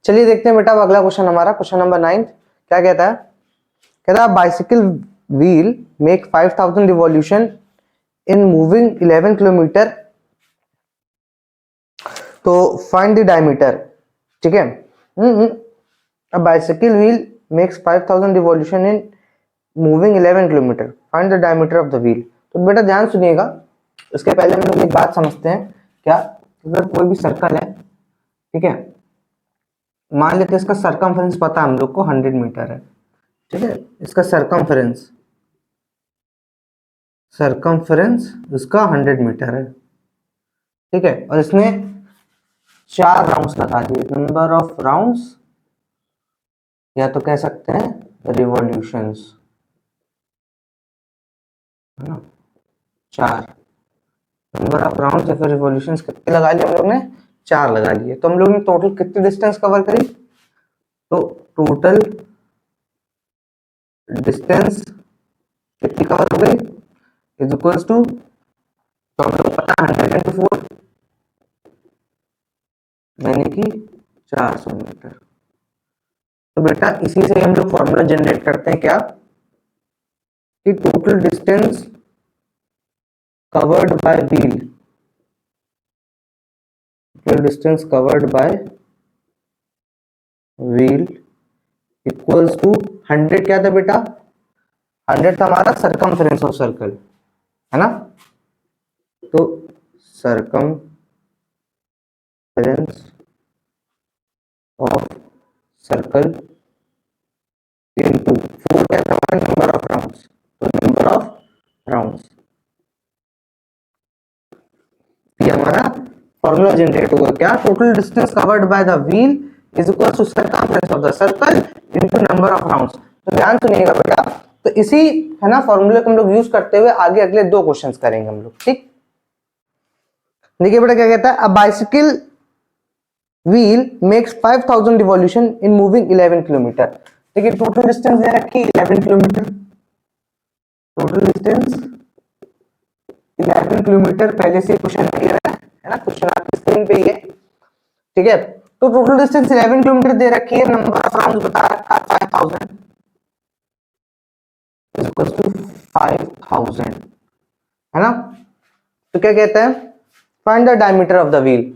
चलिए देखते हैं बेटा अब अगला क्वेश्चन हमारा, क्वेश्चन नंबर 9 क्या कहता है? कहता है bicycle wheel make 5000 revolution in moving 11 kilometre, तो फाइंड द डायमीटर। ठीक है, a bicycle wheel makes 5000 revolution in moving 11 kilometre, find the diameter of the wheel. तो बेटा ध्यान सुनिएगा, इसके पहले हम लोग एक बात समझते हैं। क्या? अगर कोई भी सर्कल है, ठीक है, मान लेते हैं इसका सरकमफेरेंस पता है हम लोग को 100 मीटर है। ठीक है, इसका सरकमफेरेंस इसका 100 मीटर है। ठीक है, और इसने 4 राउंड्स लगा दिए, नंबर ऑफ राउंड्स या तो कह सकते हैं रिवॉल्यूशंस, है ना, 4। नंबर ऑफ राउंड्स या फिर रिवॉल्यूशंस कितने लगा लिए हम लोग ने? 4 लगा लिए। तो हम लोग ने टोटल कितनी डिस्टेंस कवर करी? तो टोटल डिस्टेंस कितनी कवर हो गई? इज इक्वल्स टू, तो हम लोग पता 104 यानी कि 400 मीटर। तो बेटा इसी से हम लोग फॉर्मूला जनरेट करते हैं क्या, कि total distance covered by wheel, distance covered by wheel equals to 100 क्या था बेटा? 100 था हमारा सरकमफेरेंस ऑफ सर्कल, है ना। तो सरकमफेरेंस ऑफ सर्कल इनटू 4 क्या था हमारा? Number of rounds. तो नंबर ऑफ राउंड्स, ये हमारा फॉर्मूला जनरेट होगा क्या, total distance covered by the wheel is equal to circumference of the circle into number of rounds. तो ध्यान सुनिएगा बेटा, तो इसी, है ना, फॉर्मूले को हम लोग यूज करते हुए आगे अगले 2 क्वेश्चंस करेंगे हम लोग। ठीक, देखिए बेटा क्या कहता है, a bicycle wheel makes 5000 revolution in moving 11 kilometre. देखिए टोटल डिस्टेंस दे रखी 11 किलोमीटर, टोटल डिस्टेंस 11 किलोमीटर पहले से क्वेश्चन क्लियर है ना, क्वेश्चन आपकी स्क्रीन पे ही है। ठीक है, तो टोटल डिस्टेंस 11 किलोमीटर दे रखी है, नंबर ऑफ राउंड्स बता रखा है 5000 इज इक्वल टू 5000, है ना। तो क्या कहता है, find the diameter of the wheel.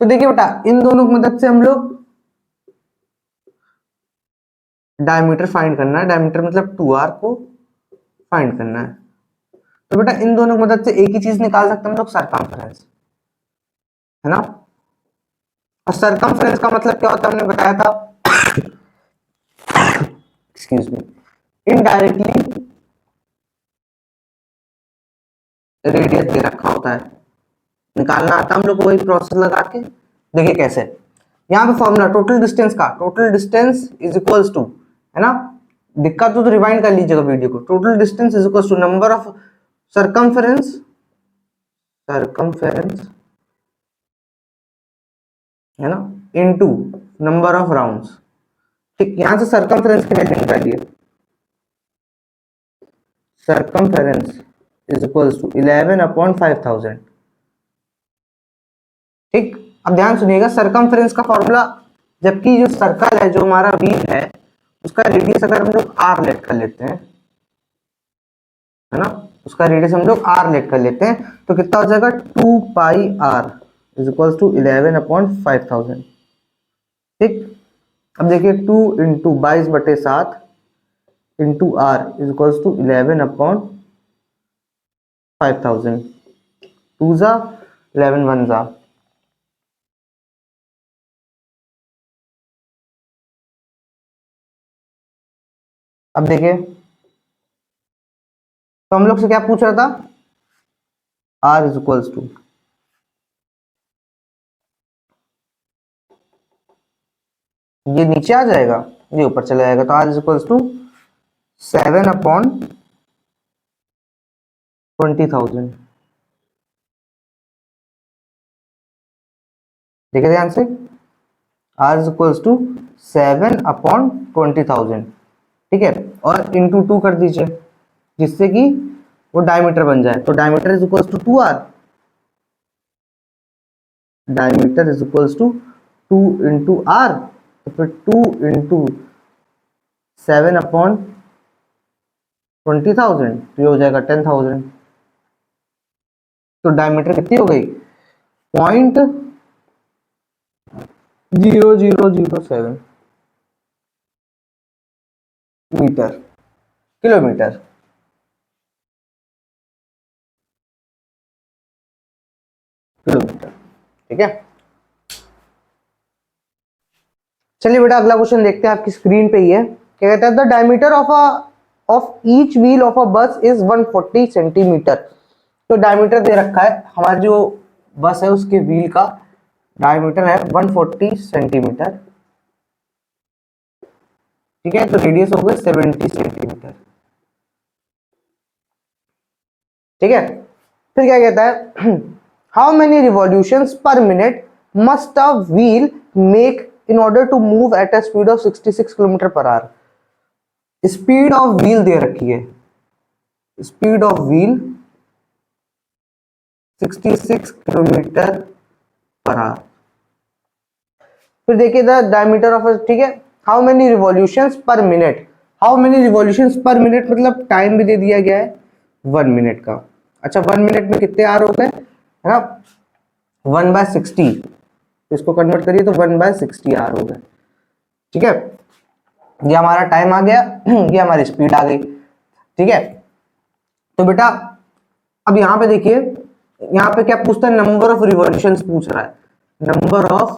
तो देखिए बेटा इन दोनों की मदद से हम लोग डायमीटर फाइंड करना है, डायमीटर मतलब 2r को फाइंड करना है। तो बेटा इन दोनों की मदद से एक ही चीज निकाल सकते हैं हम लोग, सरकमफेरेंस, है ना। और सरकमफेरेंस का मतलब क्या होता है, हमने बताया था, एक्सक्यूज मी, इनडायरेक्टली रेडियस दे रखा होता है, निकालना आता है हम लोग को वही प्रोसेस लगा के। देखिए कैसे, यहाँ पे फॉर्मूला टोटल डिस्टेंस का, total distance is equals to, है ना, दिक्कत तो रिवाइंड कर लीजिएगा वीडियो को, total distance is equals to number of circumference, है ना, इनटू नंबर ऑफ राउंड्स। ठीक, यहां से सरकमफेरेंस की वैल्यू निकालिए, circumference is equals to 11 upon 5000। ठीक, अब ध्यान सुनिएगा, सरकमफेरेंस का फॉर्मूला, जबकि जो सर्कल है, जो हमारा व्हील है, उसका रेडियस अगर हम लोग r लेट कर लेते हैं, है ना, उसका रेडियस हम लोग r लेट कर लेते हैं, तो कितना हो जाएगा 2 pi r is equals to 11 upon 5000। ठीक, अब देखिए 2 into 22/7 into r is equals to 11 upon 5000, 2 जा 11 1 जा, अब देखिए, तो हम लोग से क्या पूछ रहा था, r इज इक्वल्स टू, ये नीचे आ जाएगा, ये ऊपर चला जाएगा, तो r is equals to 7 upon 20,000। देखिए ध्यान से, r is equals to 7 upon 20,000। ठीक है, और इंटू 2 कर दीजिए, जिससे कि वो डायमीटर बन जाए। तो diameter is equals to 2r, diameter is equals to 2 into r तो फिर 2 इंटू 7/20,000, तो ये हो जाएगा 10,000। तो डायमीटर कितनी हो गई? 0.0007 मीटर, किलोमीटर। किलोमीटर, ठीक है। चलिए बेटा अगला क्वेश्चन देखते हैं, आपकी स्क्रीन पे ही है। क्या कहता है? The diameter of each wheel of a बस इज 140 सेंटीमीटर। तो डायमीटर दे रखा है, हमारी जो बस है उसके व्हील का डायमीटर है 140 सेंटीमीटर, ठीक है। तो रेडियस हो गए 70 सेंटीमीटर, ठीक है। फिर क्या कहता है? How many revolutions per minute must a wheel make in order to move at a speed of 66 kilometre per hour. Speed of wheel दे रखी है, speed of wheel 66 kilometre per hour. फिर देखिए द डायमीटर ऑफ, ठीक है। How many revolutions per minute, how many revolutions per minute मतलब time भी दे दिया गया है 1 मिनट का। अच्छा 1 मिनट में कितने आर होते हैं, है ना? 1/60, इसको कन्वर्ट करिए तो 1/60 आर हो गए, ठीक है। ये हमारा टाइम आ गया, ये हमारी स्पीड आ गई, ठीक है। तो बेटा अब यहां पे देखिए, यहां पे क्या पूछता है? नंबर ऑफ रिवॉल्यूशंस पूछ रहा है, नंबर ऑफ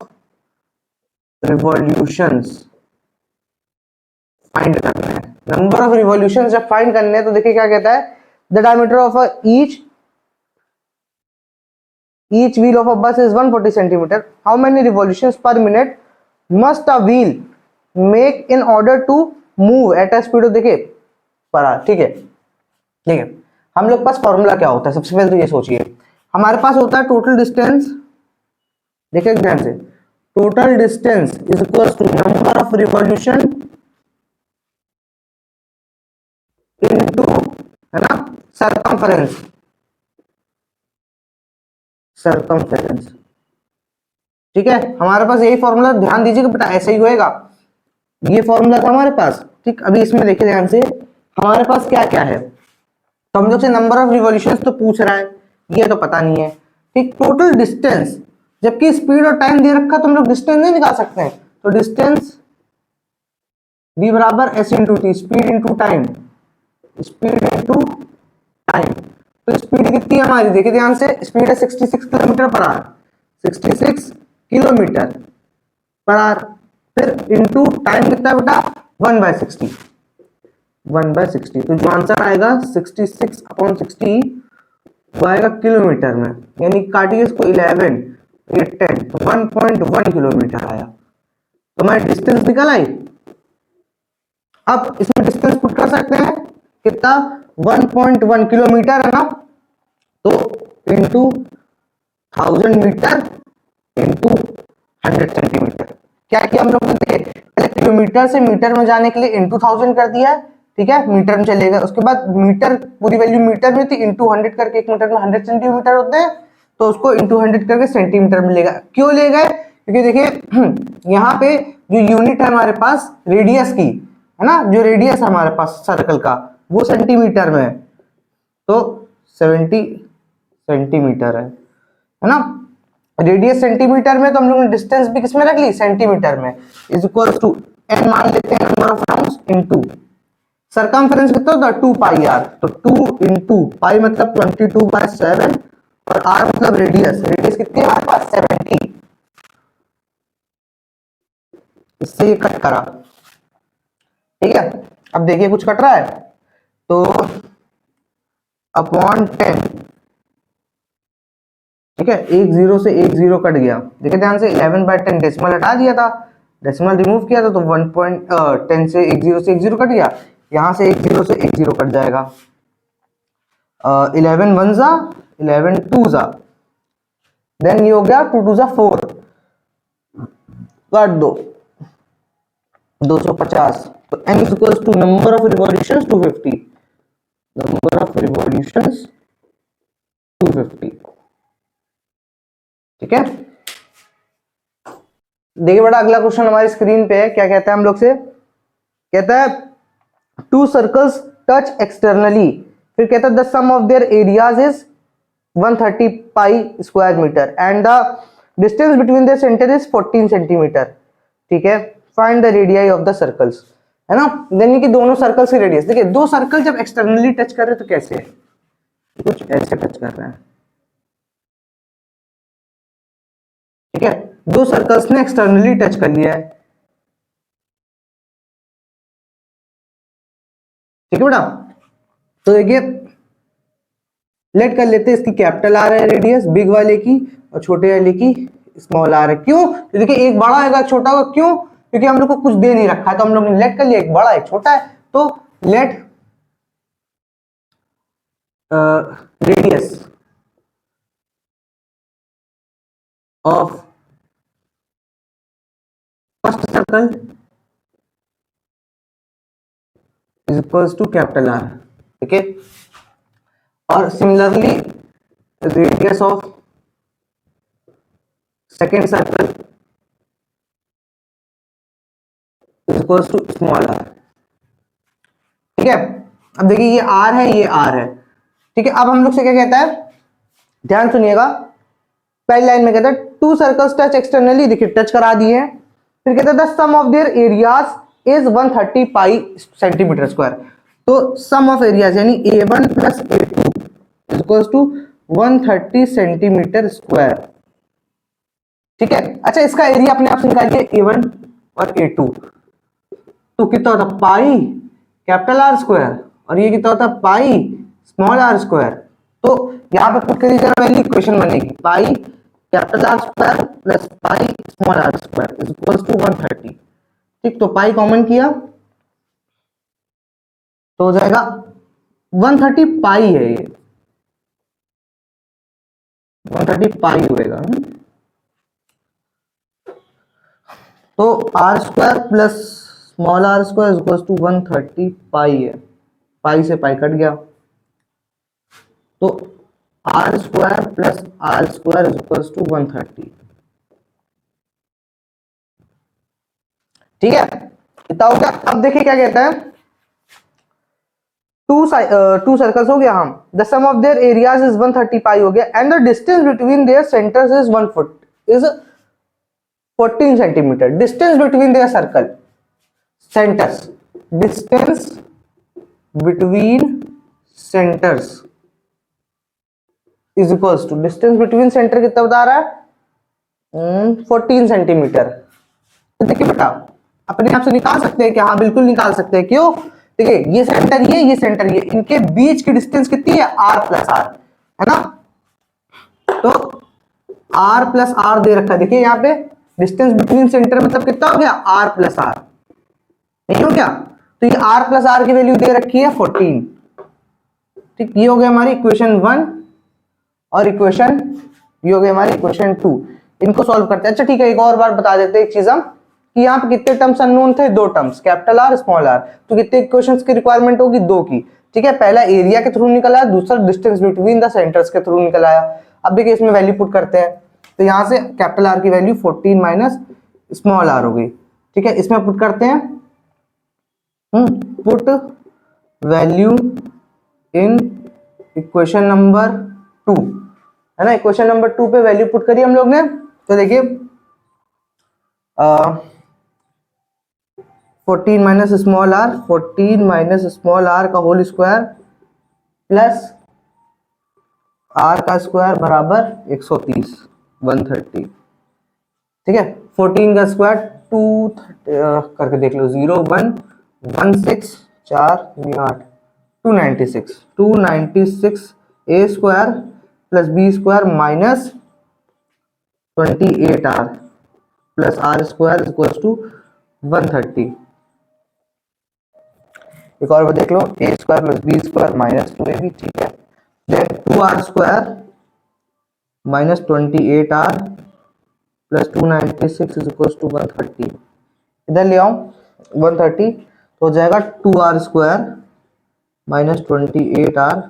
रिवॉल्यूशंस फाइंड करना है। नंबर ऑफ रिवॉल्यूशंस जब फाइंड करने हैं तो देखिए क्या कहता है? The diameter of each wheel of a bus is 140 centimeter. How many revolutions per minute must a wheel make in order to move at a speed of, देखिए per hour, ठीक है। ठीक है, हम लोग पास फॉर्मूला क्या होता है? सबसे पहले तो ये सोचिए, हमारे पास होता है टोटल डिस्टेंस, देखिए ध्यान से, total distance is equal to number of revolution into, है ना, सरकमफेरेंस, सरकमफेरेंस, ठीक है। हमारे पास यही फॉर्मूला, ध्यान दीजिएगा बेटा ऐसे ही होएगा, ये फॉर्मूला था हमारे पास, ठीक। अभी इसमें देखिए ध्यान से, हमारे पास क्या क्या है। तो हम लोग से नंबर ऑफ रिवॉल्यूशंस तो पूछ रहा है, ये तो पता नहीं है, ठीक। टोटल डिस्टेंस, जबकि स्पीड और टाइम दे रखा तो हम लोग डिस्टेंस नहीं निकाल सकते हैं, तो डिस्टेंस v बराबर s into T, speed into time, speed into time. तो स्पीड कितनी है हमारी, देखिए ध्यान से, स्पीड है 66 kilometre per our, 66 kilometre per hour. फिर इंटू टाइम कितना है बेटा? 1/60, 1/60। तो जो आंसर आएगा 66/60 वो आएगा किलोमीटर में, यानी काटिए इसको 11, ये 10, तो 1.1 किलोमीटर आया। तो हमारी डिस्टेंस निकल आई। अब इसमें डिस्टेंस पुट कर सकते हैं, कितना? 1.1 किलोमीटर है ना, तो इंटू 1000 मीटर इंटू 100 सेंटीमीटर। क्या किया हम लोग ने? पहले किलोमीटर से मीटर में जाने के लिए इंटू 1000 कर दिया, ठीक है, मीटर में चलेगा। उसके बाद मीटर पूरी वैल्यू मीटर में थी, इंटू 100 करके, एक मीटर में 100 सेंटीमीटर होते हैं, तो उसको इंटू 100 करके सेंटीमीटर में लेगा। क्यों ले गए? क्योंकि देखिए यहाँ पे जो यूनिट है हमारे पास रेडियस की, है ना, जो रेडियस है हमारे पास सर्कल का वो सेंटीमीटर में है, तो 70 सेंटीमीटर है ना। रेडियस सेंटीमीटर में, तो हम लोग ने डिस्टेंस भी किसमें रख ली? सेंटीमीटर में। इज इक्वल टू n मान लेते हैं number of rounds into circumference कितना होता है? 2 पाई आर, तो 2 इंटू पाई मतलब 22/7 और आर मतलब रेडियस, रेडियस कितनी है हमारे पास? 70। इससे ये कट करा, ठीक है। अब देखिए कुछ कट रहा है, तो अपॉन 10, ठीक है, एक जीरो से एक जीरो कट गया। देखिए ध्यान से, 11/10 डेसिमल हटा दिया था, डेसिमल रिमूव किया था, तो 1.10 से एक जीरो कट गया, यहां से एक जीरो से एक जीरो कट जाएगा। 11 1 जा, 11 2 जा, देन ये हो गया 2 2 जा 4, काट दो 250। तो n is equals to number of revolutions 250, number of revolutions 250, ठीक है। देखिए बेटा अगला क्वेश्चन हमारी स्क्रीन पे है, क्या कहता है हम लोग से, कहता है टू सर्कल्स टच एक्सटर्नली, फिर कहता है the sum of their areas is 130 pi square metre and the distance between the centre is 14 centimetre. ठीक है, find the radii of the circles, है ना, यानी कि दोनों सर्कल्स की रेडियस। देखिए दो सर्कल जब एक्सटर्नली टच कर रहे हैं तो कैसे है, कुछ ऐसे टच कर रहे हैं। ठीक है, दो सर्कल्स ने एक्सटर्नली टच कर लिया है। ठीक है बेटा, तो देखिए लेट कर लेते हैं, इसकी कैपिटल आर है रेडियस बिग वाले की, और छोटे वाले की स्मॉल आर है। क्यों, तो देखिए एक बड़ा होगा छोटा होगा, क्यों, क्योंकि हम लोग को कुछ दे नहीं रखा है, तो हम लोग ने लेट कर लिया, एक बड़ा एक छोटा है, तो let radius of first circle is equals to capital R. ठीक है, और similarly radius of second circle is equals to small r. ठीक है, अब देखिए ये आर है ये आर है। ठीक है, अब हम लोग से क्या कहता है, ध्यान सुनिएगा, पहली लाइन में कहता है टू सर्कल्स टच एक्सटर्नली, देखिए टच करा दिए हैं, फिर कहता है the sum of their areas is 130 pi centimetre square. तो सम ऑफ एरियाज यानी A1 plus A2 is equals to 130 centimetre square. ठीक है, अच्छा इसका एरिया अपने आप से निकालिए A1 और A2, तो कितना होता पाई कैपिटल आर स्क्वायर, और ये कितना होता पाई स्मॉल आर स्क्वायर। तो यहां पे पुट करिए जरा वैल्यू, इक्वेशन बनेगी pi capital R square plus pi small r square is equals to 130। ठीक, तो पाई कॉमन किया तो हो जाएगा 130 पाई है, ये 130 पाई होएगा। तो R square plus small r square is equals to 130 pi है, पाई से पाई कट गया, तो R square plus r square is equals to 130। ठीक है, इतना हो गया। अब देखिए क्या कहता है, टू सर्कल्स हो गया, हम the sum of their areas is 130 pi हो गया and the distance between their centres is 1 foot is 14 centimetre. Distance between their circle centres, distance between centres is equals to, distance between centre कितना बता रहा है 14 centimetre. तो देखिए बेटा अपने आप से निकाल सकते हैं क्या, हाँ बिल्कुल निकाल सकते हैं। क्यों, देखिए ये सेंटर ये सेंटर ये, इनके बीच की डिस्टेंस कितनी है r प्लस आर, है ना, तो r प्लस आर दे रखा है। देखिए यहाँ पे डिस्टेंस बिटवीन सेंटर मतलब कितना हो गया r प्लस आर, नहीं हो गया, तो ये r प्लस आर की वैल्यू दे रखी है 14। ठीक, ये हो गया हमारी इक्वेशन 1 और इक्वेशन ये हो गई हमारी इक्वेशन 2। इनको सॉल्व करते हैं। अच्छा ठीक है, एक और बार बता देते हैं एक चीज हम, कि यहाँ पे कितने टर्म्स अननोन थे, दो terms capital R small r, तो कितने इक्वेशंस की रिक्वायरमेंट होगी, दो की। ठीक है, पहला एरिया के थ्रू निकल आया, दूसरा डिस्टेंस बिटवीन द सेंटर्स के थ्रू निकल आया। अब देखिए इसमें वैल्यू पुट करते हैं, तो यहाँ से कैपिटल आर की वैल्यू 14 माइनस स्मॉल आर हो गई। ठीक है, इसमें पुट करते हैं, put value in equation number 2, है ना, इक्वेशन नंबर 2 पे वैल्यू पुट करी हम लोग ने। तो देखिए 14 minus small r, 14 minus small r का होल स्क्वायर प्लस आर का स्क्वायर बराबर 130 130। ठीक है, 14 का स्क्वायर 2 करके देख लो, 0 1 1 6 4 8 296 296 a square plus b square minus 28 r plus r square equals to 130। एक और देख लो, a square plus b square minus 2ab। ठीक है, then 2r square minus 28r plus 296 is equals to 130। इधर ले आओ 130, तो हो जाएगा 2r square minus 28r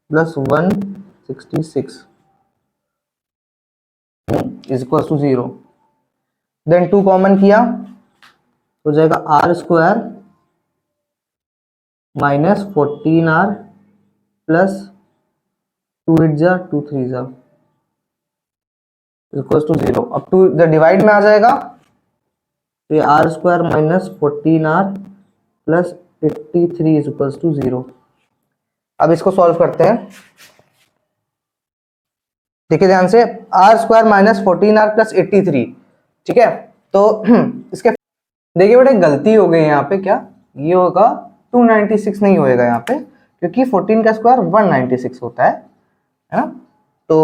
plus 166 is equals to 0। Then 2 common किया हो जाएगा are square minus 14r plus 2 8 जा 2 3 जा इक्वल्स टू 0। अब टू इधर डिवाइड में आ जाएगा तो ये r square minus 14r plus 83 is equals to 0। अब इसको सॉल्व करते हैं, देखिए ध्यान से, are square minus 14r plus 83, ठीक है। तो इसके देखिए बेटा गलती हो गई यहाँ पे, क्या ये होगा 296 नहीं होएगा यहाँ पे, क्योंकि 14 का स्क्वायर 196 होता है ना। तो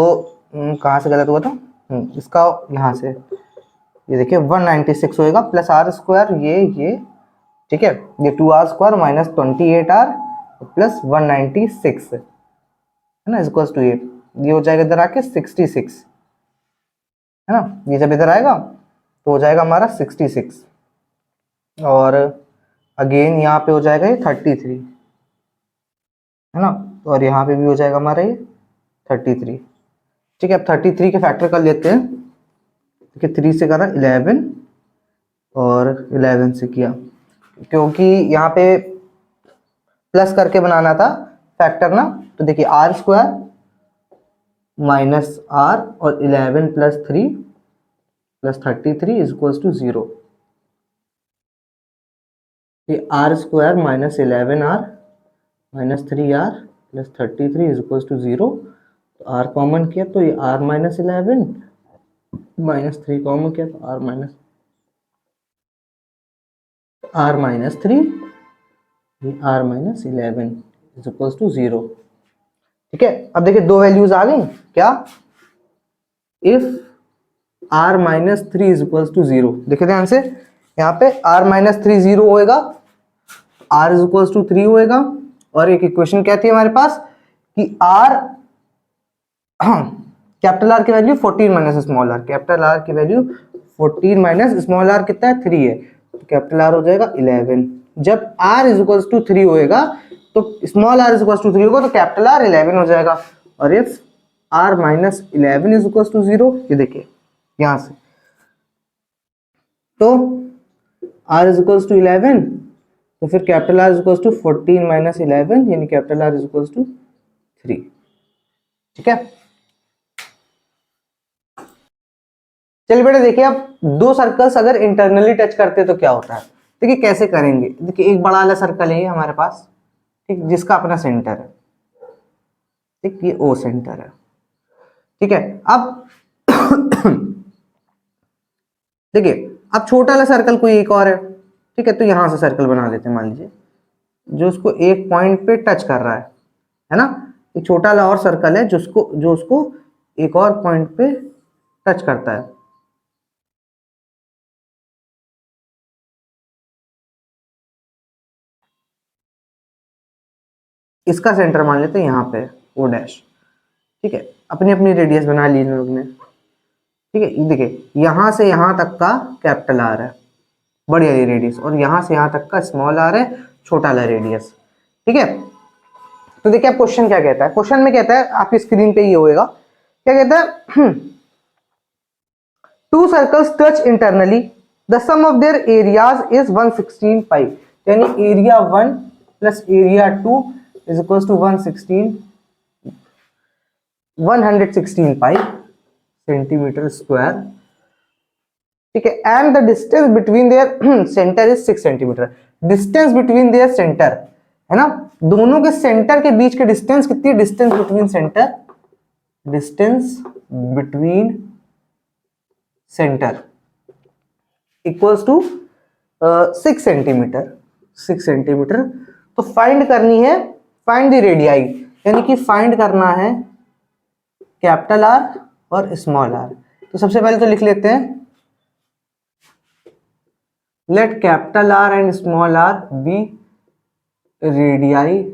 कहाँ से गलत हुआ था, इसका यहाँ से, ये देखिए 196 होएगा प्लस आर स्क्वायर ये, ठीक है, ये 2r square minus 28r plus 196 है ना, इक्वल्स टू 8। ये हो जाएगा इधर आके 66 है ना, ये जब इधर आएगा तो हो जाएगा हमारा 66, और अगेन यहाँ पे हो जाएगा ये 33 है ना, और यहाँ पे भी हो जाएगा हमारा ये 33, ठीक है। अब 33 के फैक्टर कर लेते हैं, देखिए 3 से करा 11 और 11 से किया, क्योंकि यहाँ पे प्लस करके बनाना था फैक्टर ना। तो देखिए आर स्क्वायर माइनस आर और 11 plus 3 plus 33 is equals to 0। ये r square minus 11r minus 3r plus 33 is equals to 0। तो आर कॉमन किया तो ये आर माइनस 11 माइनस 3 कॉमन किया तो r minus 3 r minus 11 is equals to 0, ठीक है। अब देखिए दो वैल्यूज आ गई, क्या, if r minus 3 is equals to 0, देखिए ध्यान से, यहाँ पे r माइनस 3 0 होएगा, r इज इक्वल्स टू 3 होएगा, और एक इक्वेशन कहती है हमारे पास कि r कैपिटल R की value 14 minus small r, capital R की वैल्यू 14 माइनस स्मॉल r कितना है 3 है, तो कैपिटल R हो जाएगा 11। जब r इज इक्वल्स टू 3 होएगा तो small r is equals to 3 होगा, तो कैपिटल R 11 हो जाएगा। और if r minus 11 is equals to 0, ये देखिए यहां से, तो r इज इक्वल्स टू 11, तो फिर capital R is equals to 14 माइनस 11, यानी capital R is equals to 3, ठीक है। चलिए बेटा देखिए, अब दो सर्कल्स अगर इंटरनली टच करते तो क्या होता है, देखिए कैसे करेंगे। देखिए एक बड़ा वाला सर्कल है हमारे पास, ठीक, जिसका अपना सेंटर है, ठीक, ये ओ सेंटर है, ठीक है। अब देखिए अब छोटा वाला सर्कल कोई एक और है, ठीक है, तो यहां से सर्कल बना लेते हैं, मान लीजिए जो उसको एक पॉइंट पे टच कर रहा है ना, एक छोटा वाला और सर्कल है जो उसको एक और पॉइंट पे टच करता है। इसका सेंटर मान लेते हैं यहाँ पे ओ डैश, ठीक है, अपनी अपनी रेडियस बना ली इन लोग ने, ठीक है। देखिए यहां से यहां तक का कैपिटल आर है, बड़ी वाली रेडियस, और यहां से यहां तक का स्मॉल आर है, छोटा वाला रेडियस, ठीक है। तो देखिए अब क्वेश्चन क्या कहता है, क्वेश्चन में कहता है, आपकी स्क्रीन पे ये होएगा, क्या कहता है, two circles touch internally, the sum of their areas is 116 pi, यानी area 1 plus area 2 is equals to 116 pi centimetre square, ठीक है। And the distance between their centre is 6 centimetre, distance between their centre है ना, दोनों के centre के बीच के distance कितनी है, distance between centre, distance between centre equals to 6 centimetre, 6 centimetre. तो फाइंड करनी है, फाइंड द रेडियाई, यानी कि फाइंड करना है कैपिटल आर और स्मॉल आर। तो सबसे पहले तो लिख लेते हैं, let capital R and small r be radii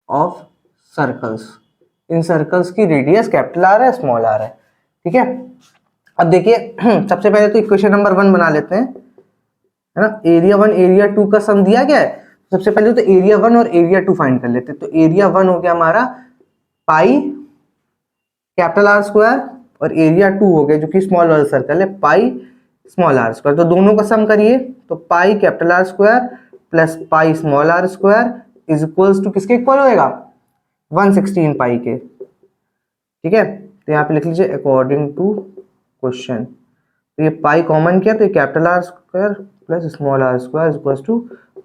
of circles, इन सर्कल्स की रेडियस कैपिटल आर है, स्मॉल आर है, ठीक है। अब देखिए सबसे पहले तो इक्वेशन नंबर 1 बना लेते हैं, है ना, एरिया 1 एरिया 2 का सम दिया गया है, सबसे पहले तो एरिया 1 और एरिया 2 फाइंड कर लेते हैं। तो एरिया 1 हो गया हमारा पाई कैपिटल आर स्क्वायर, और एरिया 2 हो गया जो कि स्मॉल वाला सर्कल है पाई स्मॉल आर स्क्वायर, तो दोनों का सम करिए तो pi capital R square plus pi small r square is equals to किसके इक्वल होएगा 116 पाई के। ठीक है, तो यहाँ पे लिख लीजिए अकॉर्डिंग टू क्वेश्चन, तो ये पाई कॉमन किया तो ये capital R square plus small r square is equals to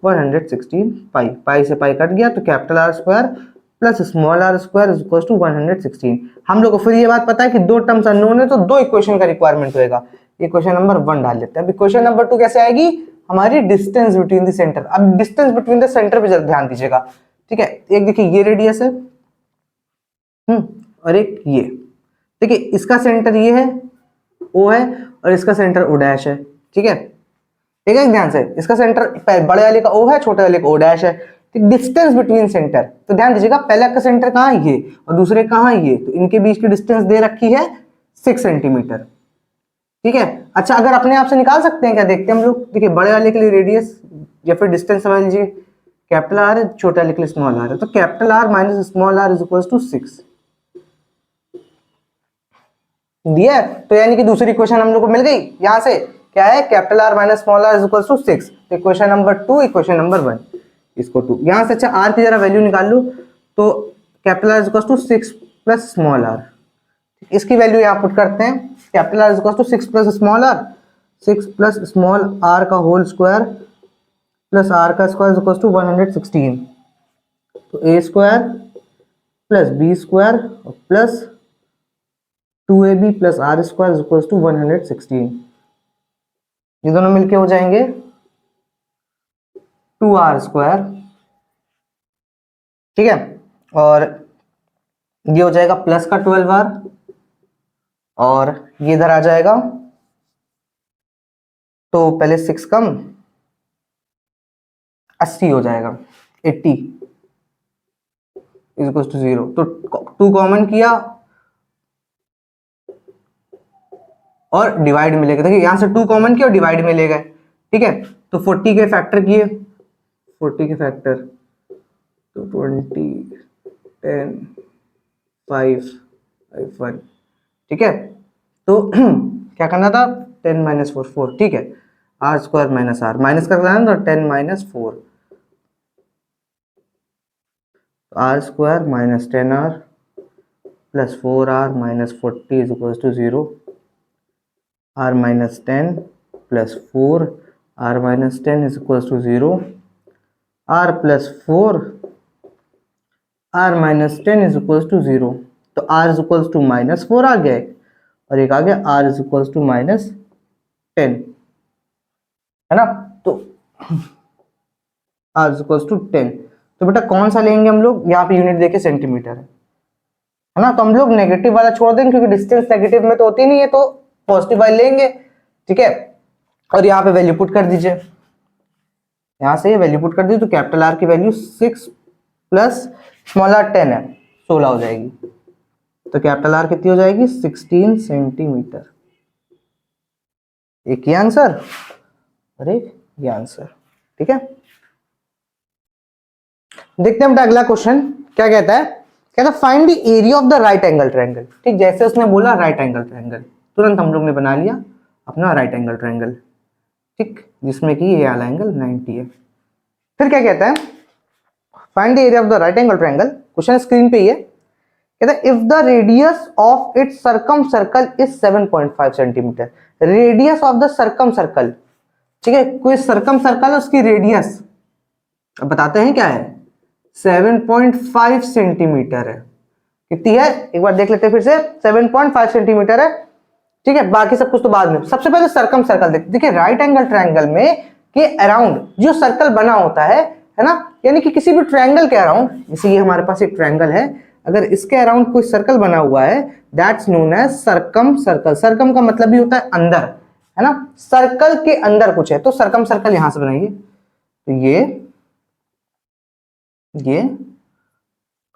116 pi, pi से पाई कट गया तो capital R square plus small r square is equals to 116। हम लोग को फिर ये बात पता है कि दो टर्म्स अननोन है तो दो इक्वेशन का रिक्वायरमेंट होएगा। ये क्वेश्चन नंबर 1 डाल लेते हैं। अभी क्वेश्चन नंबर 2 कैसे आएगी, हमारी डिस्टेंस बिटवीन द सेंटर। अब डिस्टेंस बिटवीन द सेंटर पे ध्यान दीजिएगा। ठीक है, एक देखिए ये रेडियस है और एक ये, देखिए इसका सेंटर ये है ओ है और इसका सेंटर ओ डैश है। ठीक है, ठीक है ध्यान से, इसका सेंटर बड़े वाले का ओ है, छोटे वाले का ओ डैश है। डिस्टेंस बिटवीन सेंटर, तो ध्यान दीजिएगा पहले का सेंटर कहाँ है ये और दूसरे कहाँ है ये, तो इनके बीच की डिस्टेंस दे रखी है 6 सेंटीमीटर। ठीक है, अच्छा अगर अपने आप से निकाल सकते हैं क्या, देखते हैं हम लोग। देखिए बड़े वाले के लिए रेडियस या फिर डिस्टेंस समझ लीजिए कैपिटल आर है, छोटे वाले के लिए स्मॉल आर है, तो capital R minus small R is equal to 6 दिया। तो यानी कि दूसरी इक्वेशन हम लोग को मिल गई। यहां से क्या है, capital R minus small R is equal to 6, तो इक्वेशन नंबर 2 इक्वेशन नंबर 1 इसको 2। यहां से अच्छा आर की जरा वैल्यू निकाल लो, तो capital R is equal to 6 plus small r, इसकी वैल्यू यहां पुट करते हैं। Capital R is equal to 6 plus small r, 6 plus small r का होल स्क्वायर प्लस आर का स्क्वायर इज इक्वल टू 116, तो a square plus b square plus 2ab plus r square is equal to 116, ये दोनों मिलके हो जाएंगे 2r square. ठीक है, और ये हो जाएगा प्लस का 12r और ये इधर आ जाएगा, तो पहले 6 कम 80 हो जाएगा, 80 इज इक्वल टू 0, तो 2 कॉमन किया और डिवाइड में ले गए। देखिए यहां से 2 कॉमन किया और डिवाइड में ले गए। ठीक है, तो 40 के फैक्टर किए, 40 के फैक्टर तो 20 10 5 1। ठीक है, तो क्या करना था 10 माइनस 4 4। ठीक है, R square minus R minus कर लेना तो 10 minus 4, R square minus 10r plus 4r minus 40 is equal to 0, r minus 10 plus 4 r minus 10 is equal to 0, r plus 4 r minus 10 is equal to 0, तो r is equal to minus 4 आ गया और एक आ गया r is equal to minus 10, है ना, तो r इज इक्वल टू 10। तो बेटा कौन सा लेंगे हम लोग, यहाँ पे यूनिट देखे सेंटीमीटर है ना, तो हम लोग नेगेटिव वाला छोड़ देंगे क्योंकि डिस्टेंस नेगेटिव में तो होती नहीं है, तो पॉजिटिव वाली लेंगे। ठीक है, और यहाँ पे वैल्यू पुट कर दीजिए, यहाँ से ये वैल्यू पुट कर दीजिए, तो कैपिटल आर की वैल्यू 6 प्लस स्मॉल आर 10 है, 16 हो जाएगी, तो कैपिटल आर कितनी हो जाएगी 16 सेंटीमीटर। एक ही आंसर और एक ये आंसर। ठीक है, देखते हैं अगला क्वेश्चन क्या कहता है, कहता है find the area of the right angle triangle. ठीक, जैसे उसने बोला राइट एंगल ट्रायंगल, तुरंत हम लोग ने बना लिया अपना राइट एंगल ट्रायंगल। ठीक, जिसमें कि ये वाला एंगल 90 है। फिर क्या कहता है, find the area of the right angle triangle. Question screen पे ही है, कहता है if the radius of its circum circle is 7.5 centimetre, radius of the circum circle. ठीक है, कोई सर्कम सर्कल उसकी रेडियस अब बताते हैं क्या है, 7.5 सेंटीमीटर है। कितनी है एक बार देख लेते हैं फिर से, 7.5 सेंटीमीटर है। ठीक है, बाकी सब कुछ तो बाद में। सबसे पहले सर्कम सर्कल देखिए, राइट एंगल ट्रायंगल में के अराउंड जो सर्कल बना होता है ना, यानी कि किसी भी ट्रायंगल के अराउंड, जैसे ये हमारे पास एक ट्रायंगल है, अगर इसके अराउंड कोई सर्कल बना हुआ है that's known as circum circle. Circum का मतलब भी होता है अंदर, है ना, सर्कल के अंदर कुछ है, तो सर्कम सर्कल यहां से बनाइए, तो ये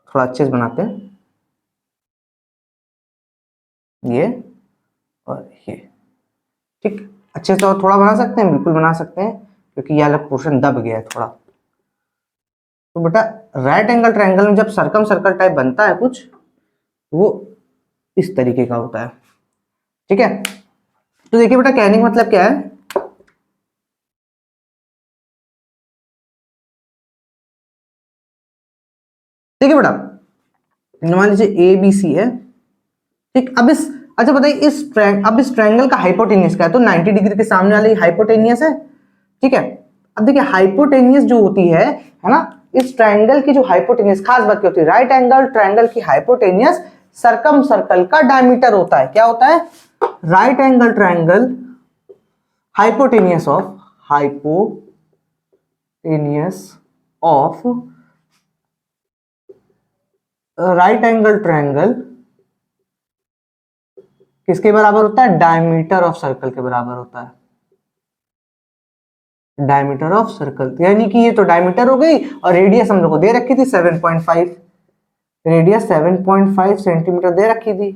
थोड़ा अच्छे से बनाते हैं, ये और ये। ठीक, अच्छे से और थोड़ा बना सकते हैं, बिल्कुल बना सकते हैं, क्योंकि ये अलग पोर्शन दब गया है थोड़ा। तो बेटा राइट एंगल ट्रायंगल में जब सर्कम सर्कल टाइप बनता है कुछ, वो इस तरीके का होता है। ठीक है, तो देखिए बेटा कहने का मतलब क्या है, देखिए बेटा मान लीजिए ए बी सी है, ठीक। अब इस, अच्छा बताइए अब इस ट्रायंगल का हाइपोटेनियस क्या है, तो 90 डिग्री के सामने वाले हाइपोटेनियस है, ठीक है। अब देखिए हाइपोटेनियस जो होती है ना, इस ट्रायंगल की जो हाइपोटेनियस खास बात क्या होती है, राइट एंगल ट्रायंगल की हाइपोटेनियस सर्कम सर्कल का डायमीटर होता है। क्या होता है? Right angle triangle hypotenuse of right angle triangle किसके बराबर होता है? डायमीटर ऑफ सर्कल के बराबर होता है, डायमीटर ऑफ सर्कल। यानी कि ये तो डायमीटर हो गई, और रेडियस हम लोग को दे रखी थी 7.5, रेडियस 7.5 सेंटीमीटर दे रखी थी,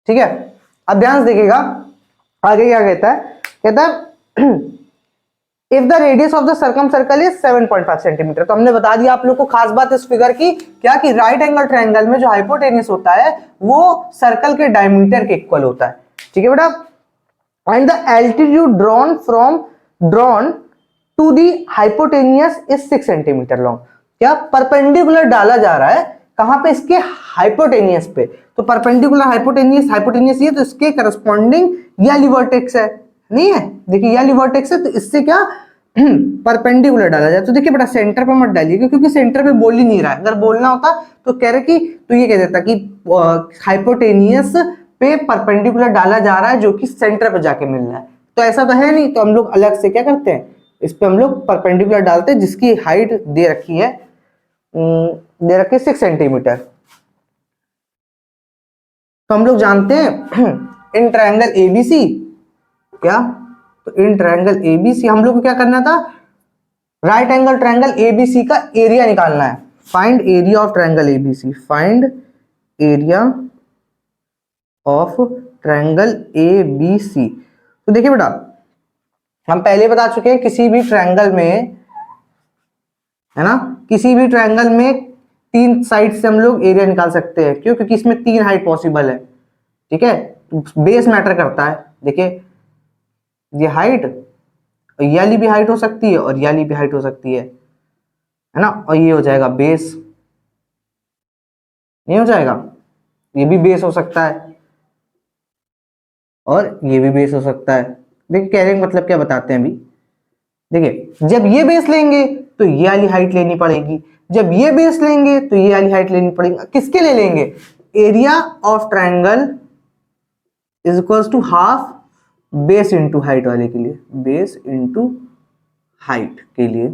ठीक है। अब ध्यान से देखिएगा आगे क्या कहता है, कहता है if the radius of the circum circle is 7.5 centimetre. तो हमने बता दिया आप लोग को खास बात इस फिगर की, क्या कि राइट एंगल ट्रायंगल में जो हाइपोटेनियस होता है वो सर्कल के डायमीटर के इक्वल होता है, ठीक है बेटा। And the altitude drawn to the hypotenuse is 6 centimetre long. क्या परपेंडिकुलर डाला जा रहा है कहां पे? इसके हाइपोटेनियस पे। तो परपेंडिकुलर हाइपोटेनियस ये, तो इसके करस्पॉन्डिंग ये वाली वर्टेक्स है, नहीं है? देखिए ये वाली वर्टेक्स है, तो इससे क्या परपेंडिकुलर डाला जाए। तो देखिए बेटा सेंटर पे मत डालिएगा, क्योंकि सेंटर पे बोल ही नहीं रहा है। अगर बोलना होता तो कह रहे कि, तो ये कह देता कि हाइपोटेनियस पे परपेंडिकुलर डाला जा रहा है जो कि सेंटर पे जाके मिल रहा है। तो ऐसा तो है नहीं, तो हम लोग अलग से क्या करते हैं, इस पे हम लोग परपेंडिकुलर डालते हैं, जिसकी हाइट दे रखी है 6 सेंटीमीटर। तो हम लोग जानते हैं इन ट्रायंगल एबीसी, क्या? तो इन ट्रायंगल एबीसी हम लोग को क्या करना था? राइट एंगल ट्रायंगल एबीसी का एरिया निकालना है। Find area of triangle ABC, find area of triangle ABC. तो देखिए बेटा हम पहले बता चुके हैं, किसी भी ट्रायंगल में, है ना, किसी भी ट्रायंगल में 3 साइड से हम लोग एरिया निकाल सकते हैं। क्यों? क्योंकि इसमें 3 हाइट पॉसिबल है, ठीक है। बेस मैटर करता है। देखिए ये हाइट, ये वाली भी हाइट हो सकती है और ये वाली भी हाइट हो सकती है ना, और ये हो जाएगा बेस, नहीं हो जाएगा? ये भी बेस हो सकता है और ये भी बेस हो सकता है। देखिए कहने का मतलब क्या बताते हैं अभी। देखिए जब ये बेस लेंगे तो ये वाली हाइट लेनी पड़ेगी, जब ये बेस लेंगे तो ये वाली हाइट लेनी पड़ेगी। किसके लिए लेंगे? Area of triangle is equal to half base into height वाले के लिए, बेस इंटू हाइट के लिए।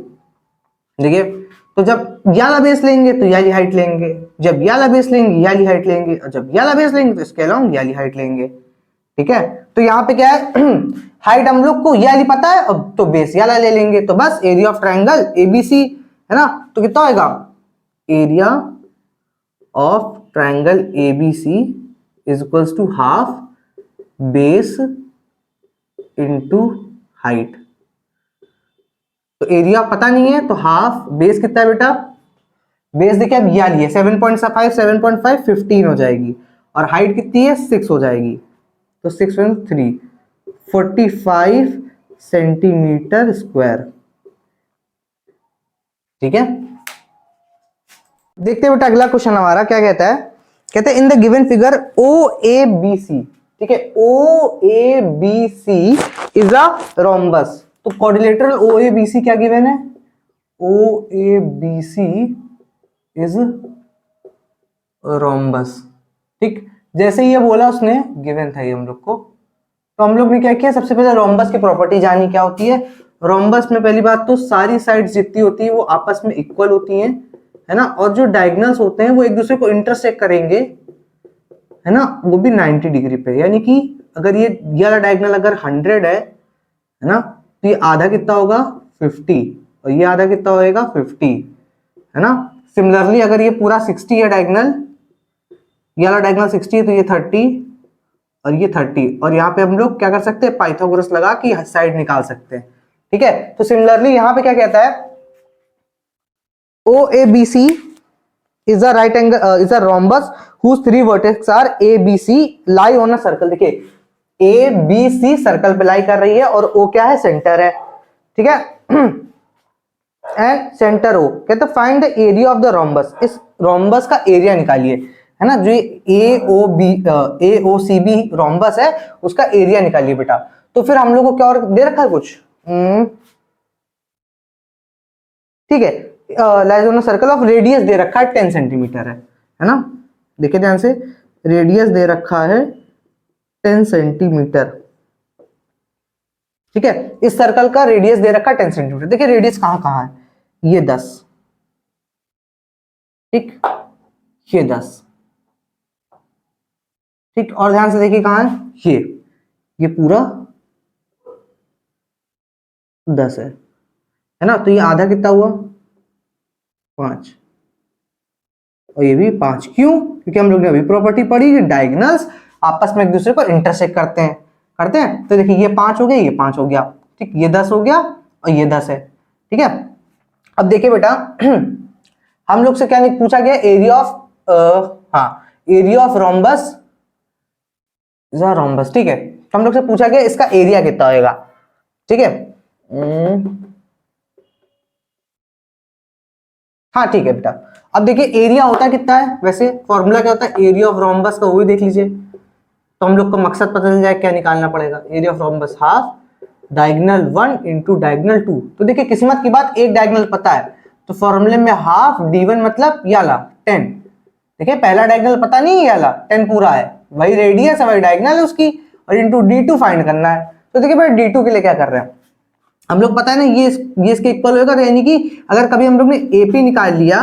देखिए तो जब याला बेस लेंगे तो याली हाइट लेंगे, जब याला बेस लेंगे याली हाइट लेंगे, और जब याला बेस लेंगे तो इसके अलोंग याली हाइट लेंगे, ठीक है। तो यहाँ पे क्या है हाइट हम लोग को याली पता है, अब तो बेस याला ले लेंगे। तो बस एरिया ऑफ ट्रायंगल एबीसी, है ना, तो कितना होगा? Area of triangle ABC is equals to half base into height. तो एरिया पता नहीं है, तो हाफ बेस कितना है बेटा? बेस देखिए अब ये लिए 7.5 7.5 15 हो जाएगी, और हाइट कितनी है? 6 हो जाएगी। तो 6 × 3 45 सेंटीमीटर स्क्वायर, ठीक है। देखते हैं बेटा अगला क्वेश्चन हमारा क्या कहता है। कहते हैं in the given figure O A B C, ठीक है, O A B C is a rhombus. तो quadrilateral O A B C क्या गिवन है? O A B C is rhombus, ठीक। जैसे ही ये बोला उसने, गिवन था ये हम लोग को, तो हम लोग ने क्या किया, सबसे पहले रोम्बस की प्रॉपर्टी जानी क्या होती है। रोम्बस में पहली बात तो सारी साइड्स जितनी होती है वो आपस में इक्वल होती हैं, है ना, और जो डायगोनल्स होते हैं वो एक दूसरे को इंटरसेक्ट करेंगे, है ना, वो भी 90 डिग्री पे। यानी कि अगर ये वाला डायगोनल अगर 100 है ना, तो ये आधा कितना होगा? 50, और ये आधा कितना होएगा? 50, है ना। सिमिलरली अगर ये पूरा 60 है डायगोनल, ये वाला डायगोनल 60 है, तो ये 30 और ये 30, और यहाँ पे हम लोग क्या कर सकते हैं? पाइथागोरस लगा के साइड निकाल सकते हैं, ठीक है। तो सिमिलरली यहाँ पे क्या कहता है, O A B C is a right angle is a rhombus whose three vertices are a b c lie on a circle। देखिए a b c सर्कल पे लाई कर रही है और o क्या है, सेंटर है, ठीक है। एंड सेंटर o, कहते find the area of the rhombus, इस रोम्बस का एरिया निकालिए, है ना। जो ए ओ सी बी रोम्बस है उसका एरिया निकालिए बेटा। तो फिर हम लोग को क्या और दे रखा है कुछ, ठीक है, lies on a circle of radius दे रखा है 10 सेंटीमीटर है ना। देखिए ध्यान से, रेडियस दे रखा है 10 सेंटीमीटर, ठीक है। इस सर्कल का रेडियस दे रखा है 10 सेंटीमीटर। देखिए रेडियस कहां कहां है, ये 10, ठीक, ये 10, ठीक। और ध्यान से देखिए कहां है, ये पूरा 10 है ना। तो ये आधा कितना हुआ, 5, और ये भी 5। क्यों, क्योंकि हम लोग ने अभी प्रॉपर्टी पढ़ी कि डायगोनल्स आपस में एक दूसरे को इंटरसेक्ट करते हैं। तो देखिए ये 5 हो गया, ये 5 हो गया, ठीक, ये 10 हो गया और ये 10 है, ठीक है। अब देखिए बेटा हम लोग से क्या नहीं पूछा गया, area of area of rhombus rhombus, ठीक है। हम लोग से पूछा गया इसका एरिया कितना होगा, ठीक है। हाँ ठीक है बेटा। अब देखिए एरिया होता कितना है, वैसे फॉर्मूला क्या होता है, एरिया ऑफ रोम्बस का, वो भी देख लीजिए। तो हम लोग को मकसद पता चल जाए क्या निकालना पड़ेगा, area of rhombus half diagonal 1 into diagonal 2। तो देखिए किस्मत की बात, एक डायगोनल पता है, तो फॉर्मूले में हाफ d1 मतलब ये वाला 10। देखिए पहला डायगोनल पता नहीं है, ये वाला 10 पूरा है, वही रेडियस है, वही डायगोनल है उसकी, और इंटू d2 फाइंड करना है। तो देखिए भाई d2 के लिए क्या कर रहे हैं हम लोग, पता है ना ये इसके इक्वल होगा, तो यानी कि अगर कभी हम लोग ने AP निकाल लिया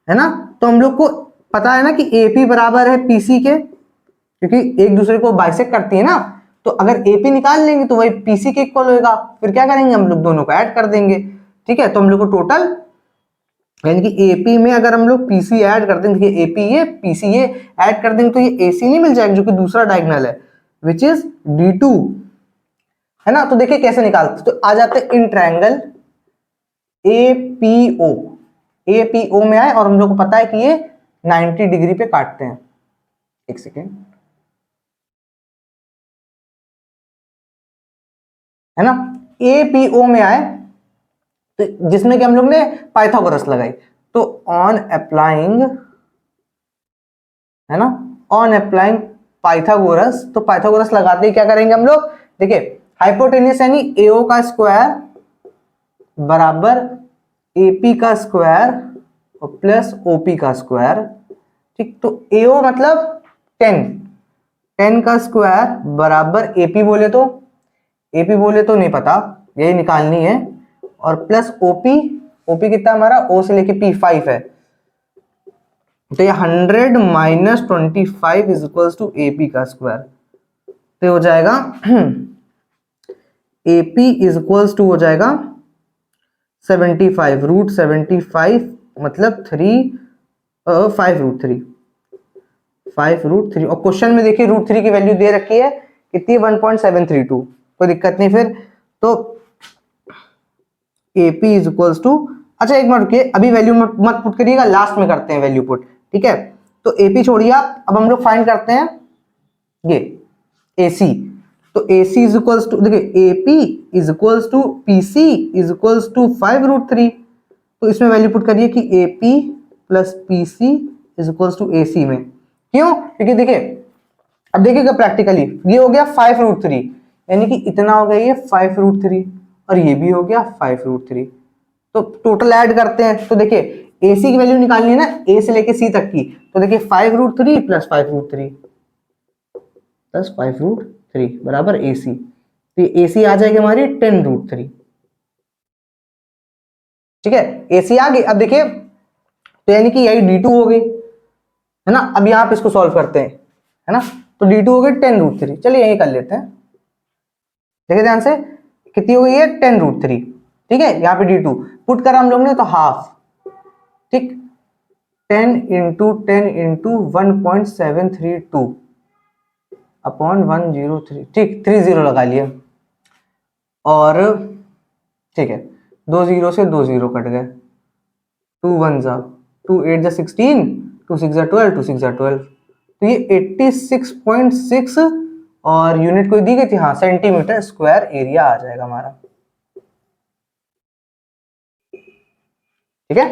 है ना, तो हम लोग को पता है ना कि AP बराबर है PC के, क्योंकि एक दूसरे को बाइसेक्ट करती है ना। तो अगर AP निकाल लेंगे तो वही PC के इक्वल होगा। फिर क्या करेंगे हम लोग, दोनों को ऐड कर देंगे, ठीक है। तो हम लोग को टोटल, यानी कि AP में अगर हम लोग PC ऐड कर देंगे, देखिए AP ये PC ये ऐड कर देंगे तो ये AC नहीं मिल जाएगा, जो कि दूसरा डायगोनल है, विच इज D2, है ना। तो देखिए कैसे निकालते, तो आ जाते इन ट्रायंगल APO में आए, और हम लोग को पता है कि ये 90 डिग्री पे काटते हैं। एक सेकेंड, है ना। APO में आए तो जिसमें कि हम लोग ने पाइथागोरस लगाई, तो ऑन अप्लाइंग, है ना, ऑन अप्लाइंग पाइथागोरस, तो पाइथागोरस लगाते ही क्या करेंगे हम लोग, देखिए हाइपोटेन्यूस यानी AO का स्क्वायर बराबर AP का स्क्वायर और प्लस OP का स्क्वायर, ठीक। तो AO मतलब 10 का स्क्वायर बराबर AP बोले तो नहीं पता, यही निकालनी है, और प्लस OP कितना हमारा, O से लेके P 5 है, तो ये 100 minus 25 is equals to AP का स्क्वायर। तो हो जाएगा AP इज इक्वल्स टू हो जाएगा 75 रूट 75 मतलब 5 रूट 3, और क्वेश्चन में देखिए रूट 3 की वैल्यू दे रखी है कितनी, 1.732, कोई दिक्कत नहीं फिर। तो AP इज इक्वल्स टू, अच्छा एक मिनट रुकिए, अभी वैल्यू मत पुट करिएगा, लास्ट में करते हैं वैल्यू पुट, ठीक है। तो AP छोड़िए आप, अब हम लोग फाइंड करते हैं ये AC। तो AC इज इक्वल्स टू, देखिए AP is equals to PC is equals to 5 root 3। तो इसमें वैल्यू पुट करिए कि AP plus PC is equals to AC में। क्यों, क्योंकि देखिए अब देखिएगा प्रैक्टिकली, ये हो गया 5 रूट 3, यानी कि इतना हो गया ये 5 रूट 3, और ये भी हो गया 5 रूट 3। तो टोटल ऐड करते हैं, तो देखिए AC की वैल्यू निकालनी है ना, A से लेके C तक की, तो देखिए 5 root 3 plus 5 root 3 plus 5 root 3 बराबर AC। तो AC आ जाएगी हमारी 10 रूट 3, ठीक है। AC आ गई। अब देखिए तो यानी कि यही D2 हो गई, है ना। अब यहां पे इसको सॉल्व करते हैं, है ना। तो D2 हो गई 10 रूट 3, चलिए यही कर लेते हैं। देखिए ध्यान से, कितनी हो गई है 10 रूट 3, ठीक है। यहाँ पे D2 पुट करा हम लोग ने तो हाफ, ठीक, 10 इंटू 1.732 अपॉन 103, ठीक, 30 लगा लिया, और ठीक है 2 0 से 2 0 कट गए, 2 1 जा 2 8 जा 16, 2 6 जा 12, 2 6 जा 12, तो ये 86.6 और यूनिट कोई दी गई थी, हाँ सेंटीमीटर स्क्वायर एरिया आ जाएगा हमारा। ठीक है।